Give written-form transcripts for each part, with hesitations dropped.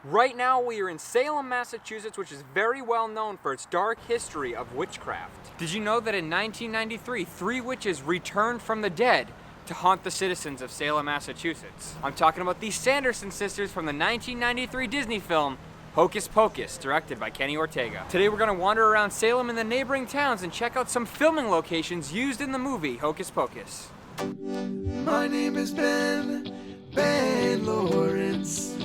Right now we are in Salem, Massachusetts, which is very well known for its dark history of witchcraft. Did you know that in 1993, 3 witches returned from the dead to haunt the citizens of Salem, Massachusetts? I'm talking about the Sanderson Sisters from the 1993 Disney film, Hocus Pocus, directed by Kenny Ortega. Today we're going to wander around Salem and the neighboring towns and check out some filming locations used in the movie Hocus Pocus. My name is Ben Laurence.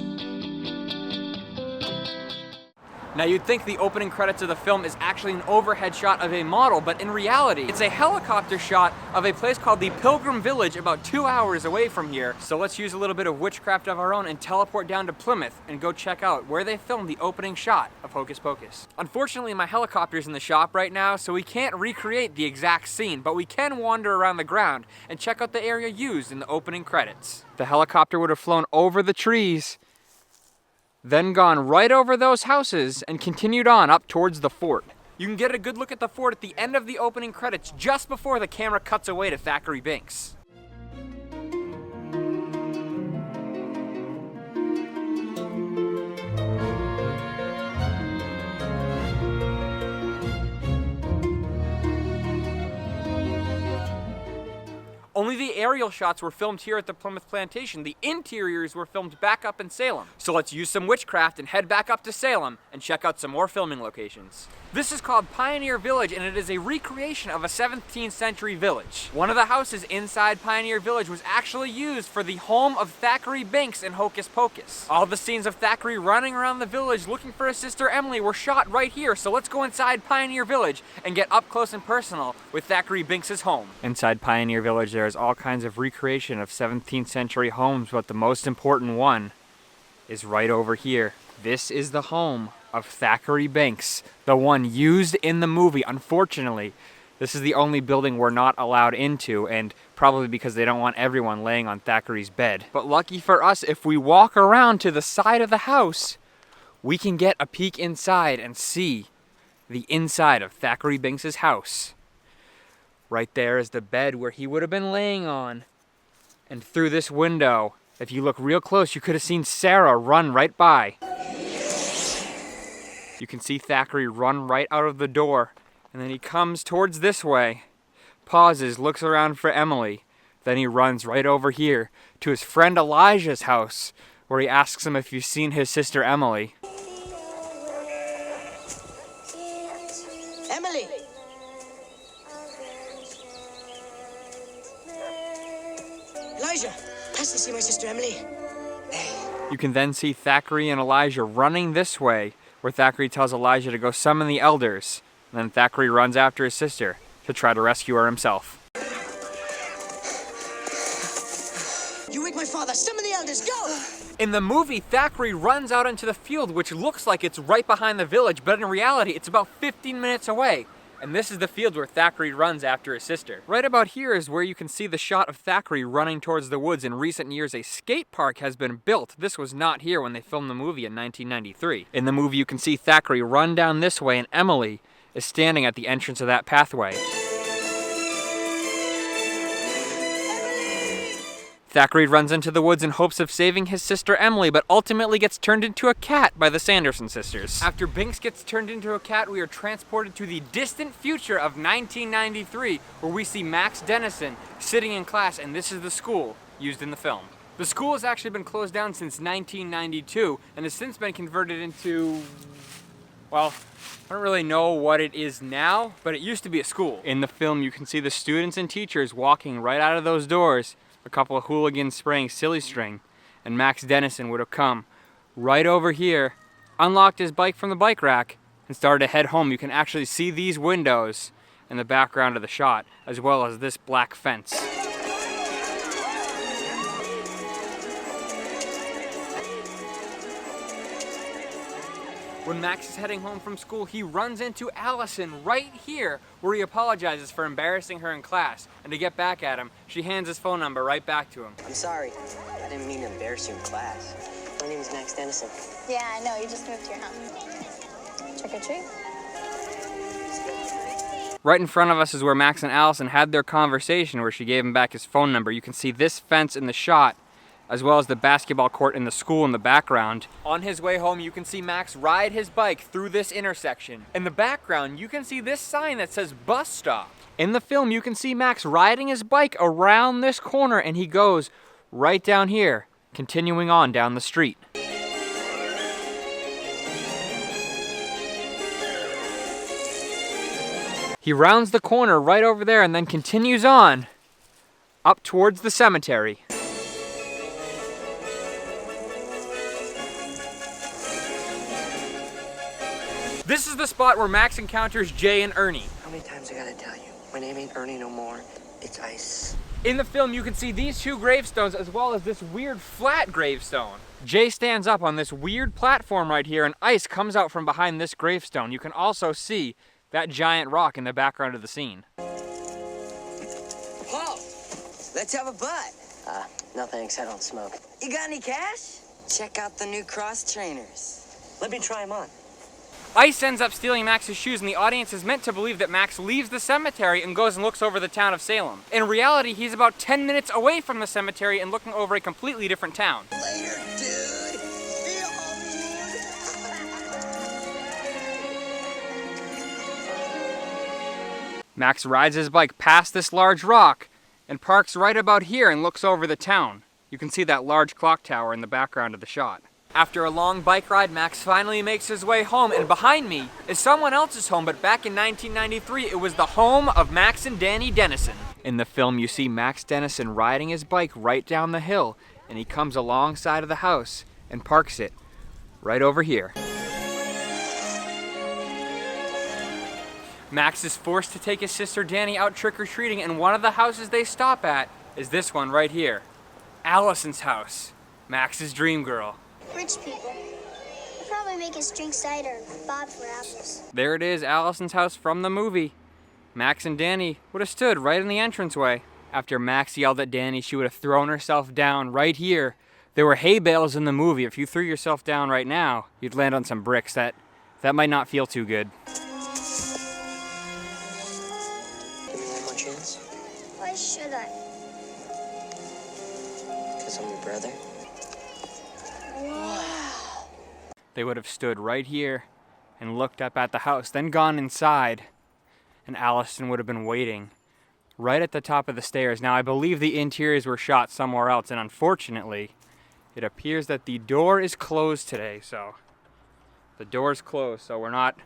Now you'd think the opening credits of the film is actually an overhead shot of a model, but in reality, it's a helicopter shot of a place called the Pilgrim Village about 2 hours away from here. So let's use a little bit of witchcraft of our own and teleport down to Plymouth and go check out where they filmed the opening shot of Hocus Pocus. Unfortunately, my helicopter's in the shop right now, so we can't recreate the exact scene, but we can wander around the ground and check out the area used in the opening credits. The helicopter would have flown over the trees, then gone right over those houses and continued on up towards the fort. You can get a good look at the fort at the end of the opening credits just before the camera cuts away to Thackeray Binks. Only the aerial shots were filmed here at the Plymouth Plantation. The interiors were filmed back up in Salem. So let's use some witchcraft and head back up to Salem and check out some more filming locations. This is called Pioneer Village, and it is a recreation of a 17th century village. One of the houses inside Pioneer Village was actually used for the home of Thackeray Binks in Hocus Pocus. All the scenes of Thackeray running around the village looking for his sister Emily were shot right here, so let's go inside Pioneer Village and get up close and personal with Thackeray Binks' home. Inside Pioneer Village there is all kinds of recreation of 17th century homes, but the most important one is right over here. This is the home of Thackeray Binks, the one used in the movie. Unfortunately, this is the only building we're not allowed into, and probably because they don't want everyone laying on Thackeray's bed. But lucky for us, if we walk around to the side of the house, we can get a peek inside and see the inside of Thackeray Binks' house. Right there is the bed where he would have been laying on. And through this window, if you look real close, you could have seen Sarah run right by. You can see Thackeray run right out of the door, and then he comes towards this way, pauses, looks around for Emily, then he runs right over here to his friend Elijah's house, where he asks him if you've seen his sister Emily. Emily! Elijah! Nice to see my sister Emily. You can then see Thackeray and Elijah running this way, where Thackeray tells Elijah to go summon the elders, and then Thackeray runs after his sister to try to rescue her himself. You wake my father, summon the elders, go! In the movie, Thackeray runs out into the field, which looks like it's right behind the village, but in reality, it's about 15 minutes away. And this is the field where Thackeray runs after his sister. Right about here is where you can see the shot of Thackeray running towards the woods. In recent years, a skate park has been built. This was not here when they filmed the movie in 1993. In the movie, you can see Thackeray run down this way, and Emily is standing at the entrance of that pathway. Thackeray runs into the woods in hopes of saving his sister Emily, but ultimately gets turned into a cat by the Sanderson Sisters. After Binks gets turned into a cat, we are transported to the distant future of 1993, where we see Max Denison sitting in class, and this is the school used in the film. The school has actually been closed down since 1992, and has since been converted into, well, I don't really know what it is now, but it used to be a school. In the film, you can see the students and teachers walking right out of those doors, a couple of hooligans spraying silly string, and Max Denison would have come right over here, unlocked his bike from the bike rack, and started to head home. You can actually see these windows in the background of the shot, as well as this black fence. When Max is heading home from school, he runs into Allison right here, where he apologizes for embarrassing her in class. And to get back at him, she hands his phone number right back to him. I'm sorry. I didn't mean to embarrass you in class. My name is Max Denison. Yeah, I know. You just moved here, huh? Trick or treat? Right in front of us is where Max and Allison had their conversation, where she gave him back his phone number. You can see this fence in the shot, as well as the basketball court and the school in the background. On his way home, you can see Max ride his bike through this intersection. In the background, you can see this sign that says bus stop. In the film, you can see Max riding his bike around this corner, and he goes right down here, continuing on down the street. He rounds the corner right over there and then continues on up towards the cemetery. This is the spot where Max encounters Jay and Ernie. How many times I gotta tell you? My name ain't Ernie no more. It's Ice. In the film, you can see these two gravestones as well as this weird flat gravestone. Jay stands up on this weird platform right here, and Ice comes out from behind this gravestone. You can also see that giant rock in the background of the scene. Paul, let's have a butt. No thanks, I don't smoke. You got any cash? Check out the new cross trainers. Let me try them on. Ice ends up stealing Max's shoes, and the audience is meant to believe that Max leaves the cemetery and goes and looks over the town of Salem. In reality, he's about 10 minutes away from the cemetery and looking over a completely different town. Later, dude. Feel Max rides his bike past this large rock and parks right about here and looks over the town. You can see that large clock tower in the background of the shot. After a long bike ride, Max finally makes his way home, and behind me is someone else's home, but back in 1993, it was the home of Max and Dani Denison. In the film, you see Max Denison riding his bike right down the hill, and he comes alongside of the house and parks it right over here. Max is forced to take his sister Dani out trick-or-treating, and one of the houses they stop at is this one right here. Allison's house, Max's dream girl. Rich people. They probably make us drink cider and bob for apples. There it is, Allison's house from the movie. Max and Dani would have stood right in the entranceway. After Max yelled at Dani, she would have thrown herself down right here. There were hay bales in the movie. If you threw yourself down right now, you'd land on some bricks. That might not feel too good. Give me one more chance. Why should I? Because I'm your brother. Wow. They would have stood right here and looked up at the house, then gone inside, and Allison would have been waiting right at the top of the stairs. Now, I believe the interiors were shot somewhere else, and unfortunately, it appears that the door is closed today, so the door's closed, so we're not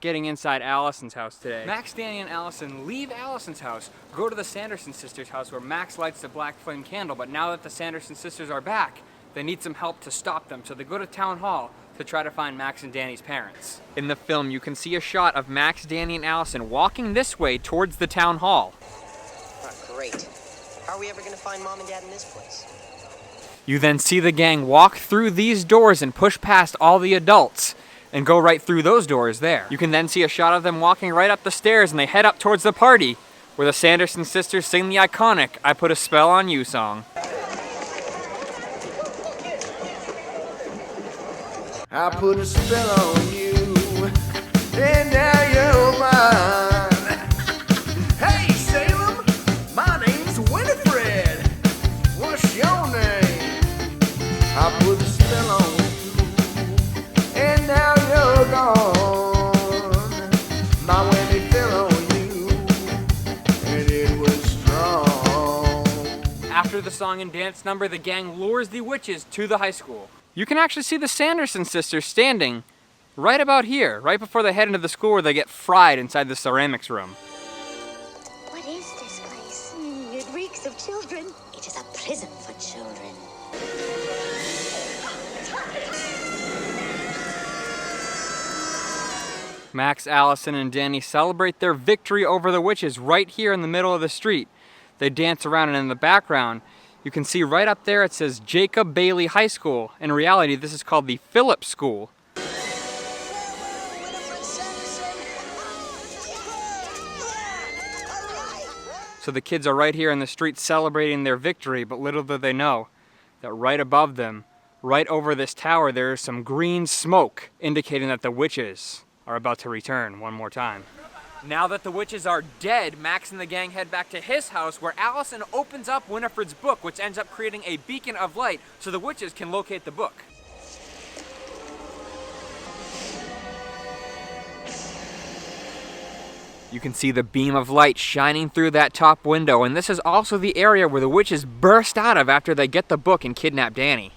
getting inside Allison's house today. Max, Dani, and Allison leave Allison's house, go to the Sanderson Sisters' house where Max lights the black flame candle, but now that the Sanderson Sisters are back, they need some help to stop them, so they go to town hall to try to find Max and Dani's parents. In the film, you can see a shot of Max, Dani, and Allison walking this way towards the town hall. Oh, great. How are we ever going to find Mom and Dad in this place? You then see the gang walk through these doors and push past all the adults and go right through those doors there. You can then see a shot of them walking right up the stairs, and they head up towards the party where the Sanderson Sisters sing the iconic "I Put a Spell on You" song. I put a spell on you, and now you're mine. Hey, Salem, my name's Winifred. What's your name? I put a spell on you, and now you're gone. My Winnie fell on you, and it was strong. After the song and dance number, the gang lures the witches to the high school. You can actually see the Sanderson sisters standing right about here, right before they head into the school where they get fried inside the ceramics room. What is this place? It reeks of children. It is a prison for children. Max, Allison, and Dani celebrate their victory over the witches right here in the middle of the street. They dance around, and in the background, you can see right up there it says Jacob Bailey High School. In reality, this is called the Phillips School. So the kids are right here in the street celebrating their victory, but little do they know that right above them, right over this tower, there is some green smoke indicating that the witches are about to return one more time. Now that the witches are dead, Max and the gang head back to his house where Allison opens up Winifred's book, which ends up creating a beacon of light so the witches can locate the book. You can see the beam of light shining through that top window, and this is also the area where the witches burst out of after they get the book and kidnap Dani.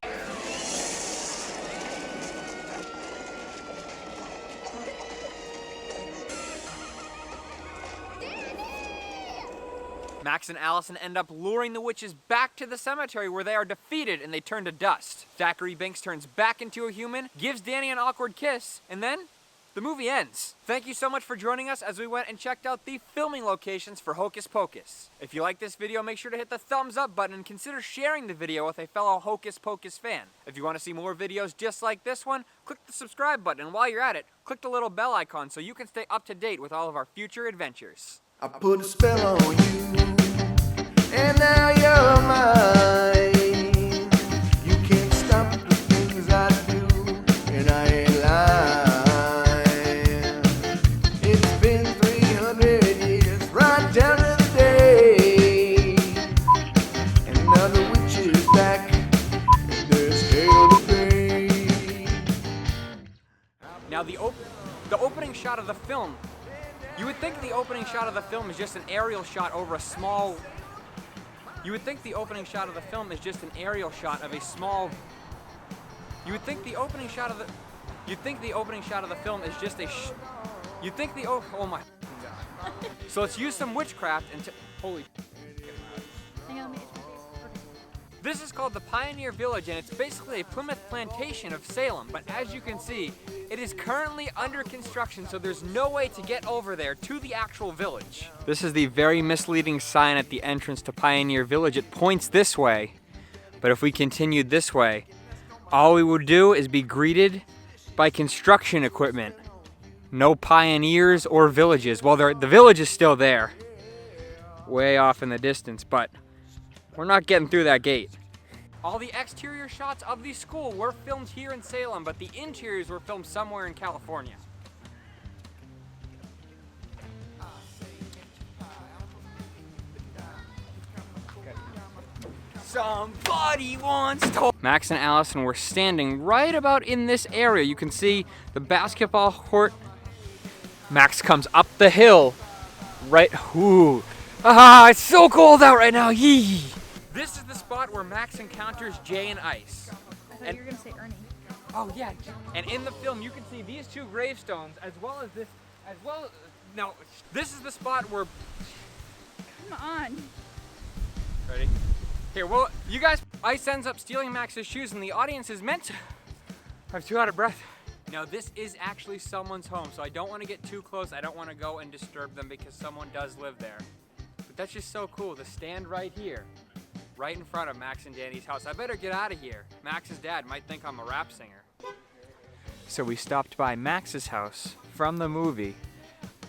Max and Allison end up luring the witches back to the cemetery where they are defeated and they turn to dust. Thackeray Binks turns back into a human, gives Dani an awkward kiss, and then the movie ends. Thank you so much for joining us as we went and checked out the filming locations for Hocus Pocus. If you like this video, make sure to hit the thumbs up button and consider sharing the video with a fellow Hocus Pocus fan. If you want to see more videos just like this one, click the subscribe button, and while you're at it, click the little bell icon so you can stay up to date with all of our future adventures. I put a spell on you, and now you're mine. You can't stop the things I do, and I ain't lying. It's been 300 years, right down to the day, and now the witch is back, and there's hell to pay. Now the opening shot of the film, you would think the opening shot of the film is just an aerial shot over a small... You would think the opening shot of the film is just an aerial shot of a small... You would think the opening shot of the... You'd think the opening shot of the film is just a... You'd think the... Oh my God. So let's use some witchcraft and... Holy... Hang on, let me itch my face. Okay. This is called the Pioneer Village, and it's basically a Plymouth plantation of Salem, but as you can see, it is currently under construction, so there's no way to get over there to the actual village. This is the very misleading sign at the entrance to Pioneer Village. It points this way, but if we continued this way, all we would do is be greeted by construction equipment. No pioneers or villages. Well, the village is still there, way off in the distance, but we're not getting through that gate. All the exterior shots of the school were filmed here in Salem, but the interiors were filmed somewhere in California. Somebody once told... Max and Allison were standing right about in this area. You can see the basketball court. Max comes up the hill. Right, ooh. Ah, it's so cold out right now, yee! This is the spot where Max encounters Jay and Ice. I thought you were gonna say Ernie. Oh yeah, and in the film you can see these two gravestones as well as this, no, this is the spot where... Come on. Ready? Here, well, you guys, Ice ends up stealing Max's shoes and the audience is meant to... I'm too out of breath. Now this is actually someone's home, so I don't want to get too close. I don't want to go and disturb them because someone does live there. But that's just so cool to stand right here, right in front of Max and Dani's house. I better get out of here. Max's dad might think I'm a rap singer. So we stopped by Max's house from the movie.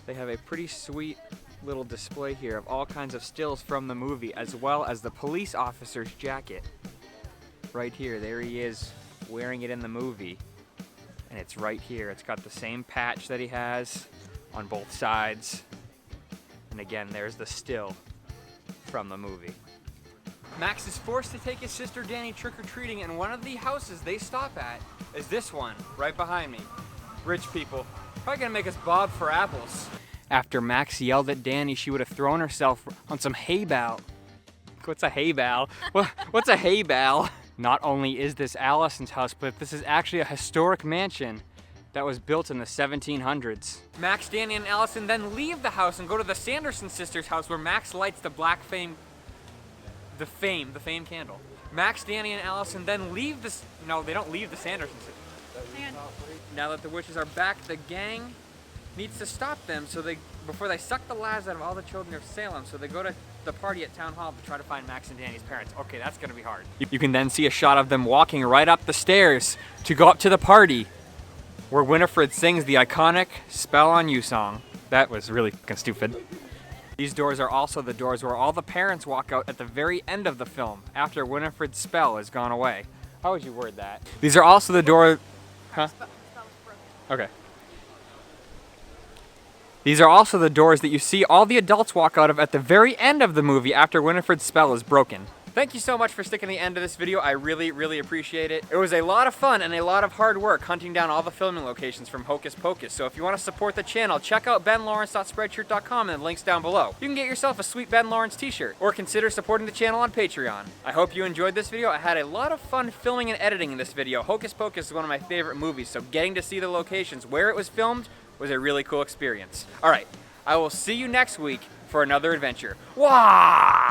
They have a pretty sweet little display here of all kinds of stills from the movie, as well as the police officer's jacket. Right here, there he is, wearing it in the movie. And it's right here. It's got the same patch that he has on both sides. And again, there's the still from the movie. Max is forced to take his sister Dani trick-or-treating, and one of the houses they stop at is this one, right behind me. Rich people. Probably gonna make us bob for apples. After Max yelled at Dani, she would have thrown herself on some hay bale. What's a hay bale? What's a hay bale? Not only is this Allison's house, but this is actually a historic mansion that was built in the 1700s. Max, Dani, and Allison then leave the house and go to the Sanderson Sisters' house where Max lights the black fame candle. Max, Dani, and Allison then leave this, no, they don't leave the Sanderson Sisters. Hang on. Now that the witches are back, the gang needs to stop them before they suck the lives out of all the children of Salem, so they go to the party at Town Hall to try to find Max and Dani's parents. Okay, that's gonna be hard. You can then see a shot of them walking right up the stairs to go up to the party where Winifred sings the iconic Spell on You song. That was really fucking stupid. These doors are also the doors where all the parents walk out at the very end of the film after Winifred's spell has gone away. How would you word that? These are also the doors... Huh? Okay. These are also the doors that you see all the adults walk out of at the very end of the movie after Winifred's spell is broken. Thank you so much for sticking to the end of this video. I really, really appreciate it. It was a lot of fun and a lot of hard work hunting down all the filming locations from Hocus Pocus. So if you want to support the channel, check out benlawrence.spreadshirt.com and the links down below. You can get yourself a sweet Ben Lawrence t-shirt or consider supporting the channel on Patreon. I hope you enjoyed this video. I had a lot of fun filming and editing in this video. Hocus Pocus is one of my favorite movies, so getting to see the locations where it was filmed was a really cool experience. All right, I will see you next week for another adventure. Wah!